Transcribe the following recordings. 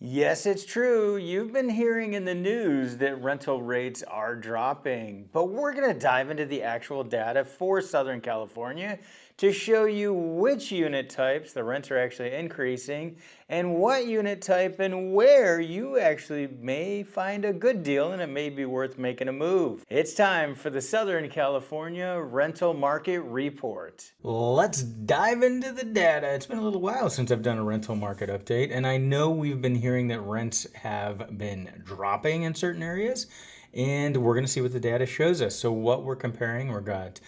Yes, it's true. You've been hearing in the news that rental rates are dropping, but we're going to dive into the actual data for Southern California to show you which unit types the rents are actually increasing and what unit type and where you actually may find a good deal and it may be worth making a move. It's time for the Southern California Rental Market Report. Let's dive into the data. It's been a little while since I've done a rental market update, and I know we've been hearing that rents have been dropping in certain areas, and we're going to see what the data shows us. So what we're comparing, we've got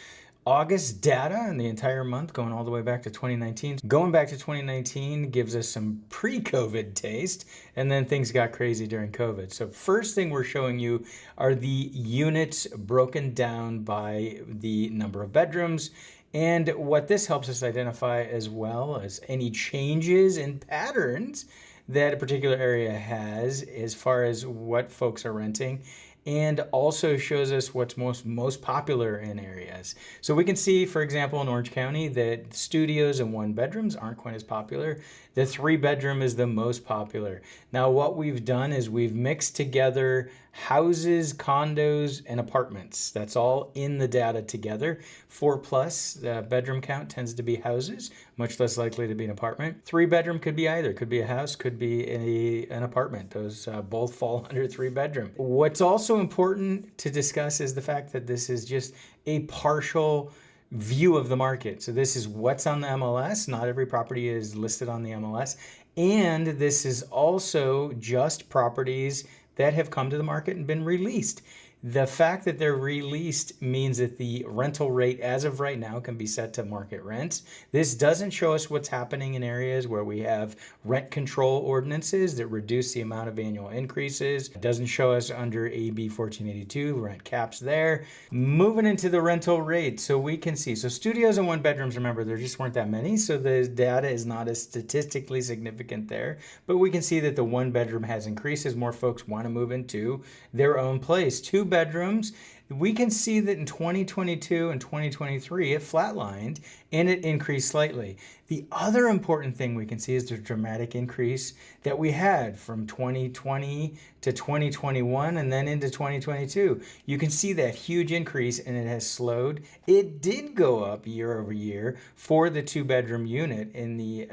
August data and the entire month going all the way back to 2019. Going back to 2019 gives us some pre-COVID taste, and then things got crazy during COVID. So first thing we're showing you are the units broken down by the number of bedrooms. And what this helps us identify as well as any changes in patterns that a particular area has as far as what folks are renting, and also shows us what's most popular in areas. So we can see, for example, in Orange County that studios and one bedrooms aren't quite as popular. The 3-bedroom is the most popular. Now what we've done is we've mixed together houses, condos, and apartments. That's all in the data together. 4+ bedroom count tends to be houses, much less likely to be an apartment. 3-bedroom could be either, could be a house, could be an apartment. Those both fall under 3-bedroom. What's also important to discuss is the fact that this is just a partial view of the market. So this is what's on the MLS. Not every property is listed on the MLS. And this is also just properties that have come to the market and been released. The fact that they're released means that the rental rate as of right now can be set to market rents. This doesn't show us what's happening in areas where we have rent control ordinances that reduce the amount of annual increases. It doesn't show us under AB 1482 rent caps there. Moving into the rental rate, so we can see, so studios and 1-bedrooms, remember, there just weren't that many, so the data is not as statistically significant there, but we can see that the 1-bedroom has increased as more folks want to move into their own place. 2-bedrooms, we can see that in 2022 and 2023 it flatlined and it increased slightly. The other important thing we can see is the dramatic increase that we had from 2020 to 2021 and then into 2022. You can see that huge increase and it has slowed. It did go up year over year for the 2-bedroom unit in the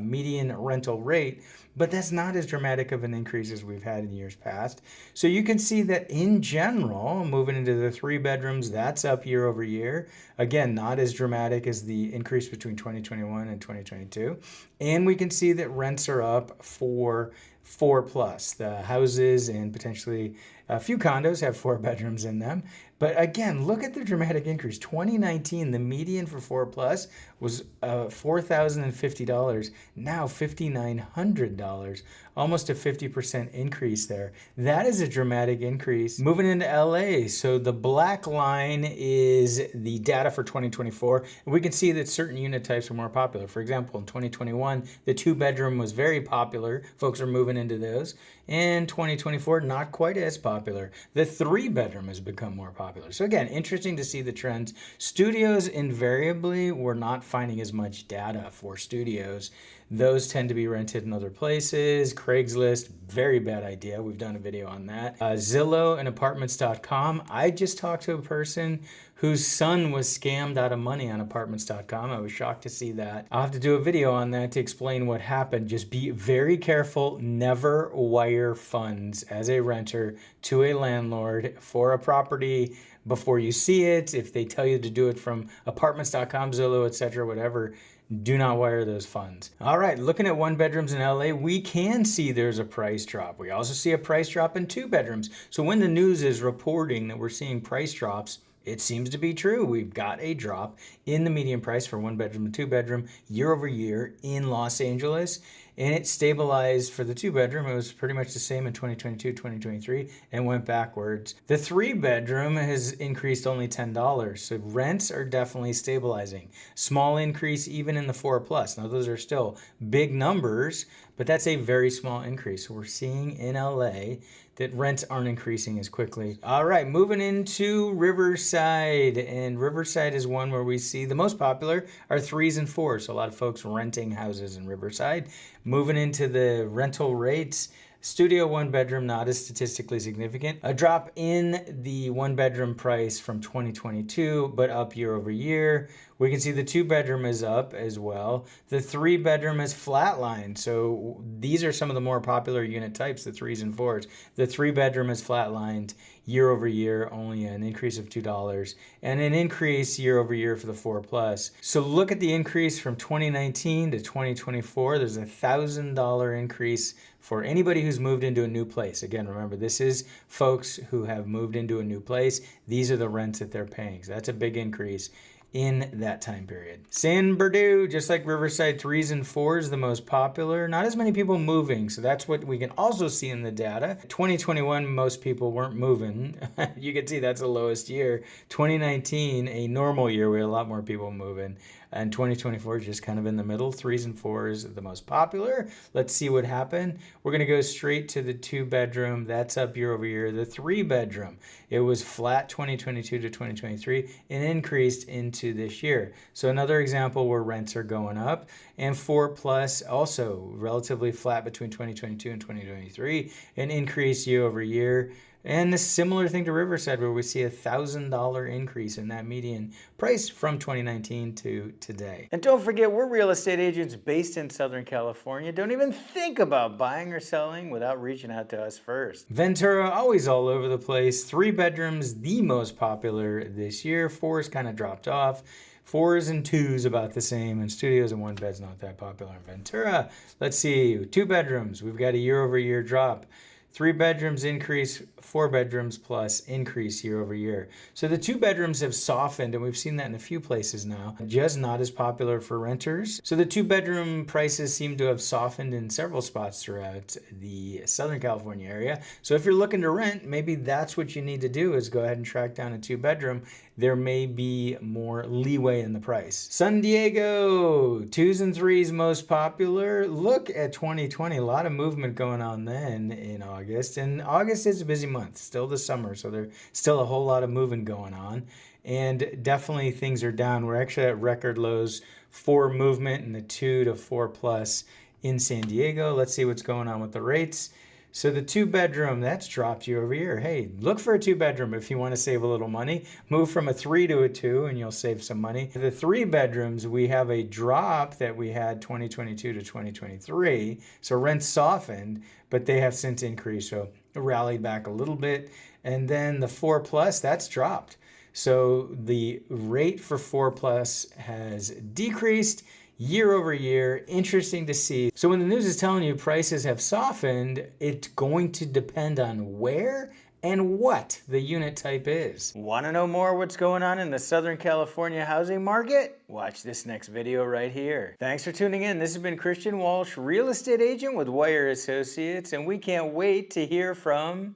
median rental rate, but that's not as dramatic of an increase as we've had in years past. So you can see that in general, moving into the 3-bedrooms, that's up year over year. Again, not as dramatic as the increase between 2021 and 2022. And we can see that rents are up for 4+. The houses and potentially a few condos have 4 bedrooms in them. But again, look at the dramatic increase. 2019, the median for 4+ was $4,050. Now $5,900, almost a 50% increase there. That is a dramatic increase. Moving into LA, so the black line is the data for 2024. And we can see that certain unit types are more popular. For example, in 2021, the 2-bedroom was very popular. Folks are moving into those. In 2024, not quite as popular. The 3-bedroom has become more popular. So again, interesting to see the trends. Studios invariably, we're not finding as much data for studios. Those tend to be rented in other places. Craigslist, very bad idea. We've done a video on that. Zillow and apartments.com. I just talked to a person whose son was scammed out of money on apartments.com. I was shocked to see that. I'll have to do a video on that to explain what happened. Just be very careful. Never wire funds as a renter to a landlord for a property before you see it. If they tell you to do it from apartments.com, Zillow, etc., whatever, do not wire those funds. All right, looking at 1-bedrooms in LA, we can see there's a price drop. We also see a price drop in 2-bedrooms. So when the news is reporting that we're seeing price drops, it seems to be true. We've got a drop in the median price for 1-bedroom and 2-bedroom year over year in Los Angeles. And it stabilized for the 2-bedroom. It was pretty much the same in 2022, 2023, and went backwards. The 3-bedroom has increased only $10. So rents are definitely stabilizing. Small increase even in the 4+. Now those are still big numbers, but that's a very small increase. So we're seeing in LA that rents aren't increasing as quickly. All right, moving into Riverside. And Riverside is one where we see the most popular are 3s and 4s. So a lot of folks renting houses in Riverside. Moving into the rental rates, studio one bedroom, not as statistically significant. A drop in the one bedroom price from 2022, but up year over year. We can see the two bedroom is up as well. The three bedroom is flatlined. So these are some of the more popular unit types, the 3s and 4s. The three bedroom is flatlined year over year, only an increase of $2, and an increase year over year for the 4 plus. So look at the increase from 2019 to 2024. There's $1,000 increase for anybody who's moved into a new place. Again, remember, this is folks who have moved into a new place. These are the rents that they're paying. So that's a big increase in that time period. San Bernardino, just like Riverside, 3s and 4s, the most popular. Not as many people moving, so that's what we can also see in the data. 2021, most people weren't moving. You can see that's the lowest year. 2019, a normal year, we had a lot more people moving. And 2024 is just kind of in the middle. 3s and 4s, the most popular. Let's see what happened. We're going to go straight to the 2 bedroom. That's up year over year. The 3 bedroom, it was flat 2022 to 2023 and increased into this year. So another example where rents are going up. And 4 plus also relatively flat between 2022 and 2023, an increase year over year. And a similar thing to Riverside, where we see $1,000 increase in that median price from 2019 to today. And don't forget, we're real estate agents based in Southern California. Don't even think about buying or selling without reaching out to us first. Ventura, always all over the place. 3 bedrooms, the most popular this year. 4s kind of dropped off. 4s and 2s about the same, and studios and 1 bed's not that popular in Ventura. Let's see, 2 bedrooms, we've got a year over year drop. 3 bedrooms increase, 4 bedrooms plus increase year over year. So the 2 bedrooms have softened, and we've seen that in a few places now. Just not as popular for renters. So the 2 bedroom prices seem to have softened in several spots throughout the Southern California area. So if you're looking to rent, maybe that's what you need to do, is go ahead and track down a 2 bedroom. There may be more leeway in the price. San Diego, 2s and 3s most popular. Look at 2020, a lot of movement going on then in August. And August is a busy month, still the summer, so there's still a whole lot of moving going on. And definitely things are down. We're actually at record lows for movement in the 2 to 4 plus in San Diego. Let's see what's going on with the rates. So the 2 bedroom, that's dropped year over year. Hey, look for a 2 bedroom if you want to save a little money. Move from a 3 to a 2 and you'll save some money. The 3 bedrooms, we have a drop that we had 2022 to 2023. So rents softened, but they have since increased. So rallied back a little bit. And then the 4 plus, that's dropped. So the rate for 4 plus has decreased year over year. Interesting to see. So when the news is telling you prices have softened, it's going to depend on where and what the unit type is. Want to know more what's going on in the Southern California housing market? Watch this next video right here. Thanks for tuning in. This has been Christian Walsh, real estate agent with Wire Associates, and we can't wait to hear from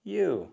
you.